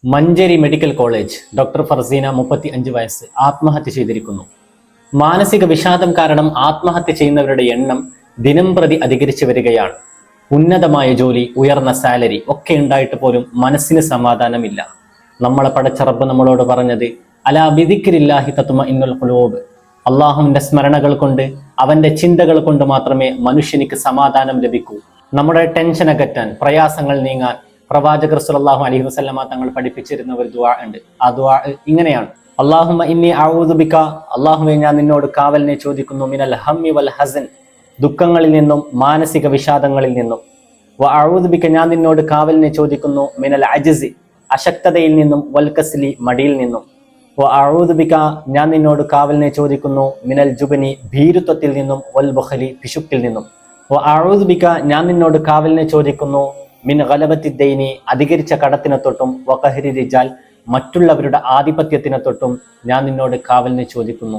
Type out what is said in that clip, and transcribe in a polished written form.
Manjeri medical college doctor Farseena 35 വയസ്സ് ആത്മഹത്യ ചെയ്തിരിക്കുന്നു. മാനസിക വിഷാദം കാരണം ആത്മഹത്യ ചെയ്യുന്നവരുടെ എണ്ണം ദിനം പ്രതി അധികരിച്ചു വരികയാണ്. ഉന്നതമായ ജോലി, ഉയർന്ന സാലറി ഒക്കെ ഉണ്ടായിട്ട് പോലും മനസ്സിന് സമാധാനമില്ല. നമ്മളെ പടച്ച റബ്ബ് നമ്മളോട് പറഞ്ഞത് അലാ ബിദിക്രില്ലാഹി തത്മഇന്നുൽ ഖുലൂബ്, അള്ളാഹുവിന്റെ സ്മരണകൾ കൊണ്ട്, അവന്റെ ചിന്തകൾ കൊണ്ട് മാത്രമേ മനുഷ്യനിക്ക് സമാധാനം ലഭിക്കൂ. നമ്മുടെ ടെൻഷൻ അകറ്റാൻ, പ്രയാസങ്ങൾ നീങ്ങാൻ പ്രവാചകർ സല്ലല്ലാഹു അലൈഹി വസല്ലമ തങ്ങൾ പഠിപ്പിച്ചിരുന്ന ഒരു ദുആ ഉണ്ട്. ആ ദുആ ഇങ്ങനെയാണ്: അല്ലാഹുമ്മ ഇന്നി അഊദു ബിക, അല്ലാഹുവേ ഞാൻ നിന്നോട് കാവലിനെ ചോദിക്കുന്നു, മിനൽ ഹമ്മി വൽ ഹസൻ, ദുഃഖങ്ങളിൽ നിന്നും മാനസിക വിഷാദങ്ങളിൽ നിന്നും. വ അഊദു ബിക, ഞാൻ നിന്നോട് കാവലിനെ ചോദിക്കുന്നു, മിനൽ അജ്സി, അശക്തതയിൽ നിന്നും, വൽ കസ്ലി, മടിയിൽ നിന്നും. വ അഊദു ബിക, ഞാൻ നിന്നോട് കാവലിനെ ചോദിക്കുന്നു, മിനൽ ജുബ്നി, ഭീരുത്വത്തിൽ നിന്നും, വൽ ബഖലി, പിശുക്കിൽ നിന്നും. വ അഊദു ബിക, ഞാൻ നിന്നോട് കാവലിനെ ചോദിക്കുന്നു, മിൻ ഗലബത്തി ദൈനി, അധികരിച്ച കടത്തിനെ തൊട്ടും, വഖഹരി റിജാൽ, മറ്റുള്ളവരുടെ ആധിപത്യത്തിനെ തൊട്ടും ഞാൻ നിന്നോട് കാവലിനെ ചോദിക്കുന്നു.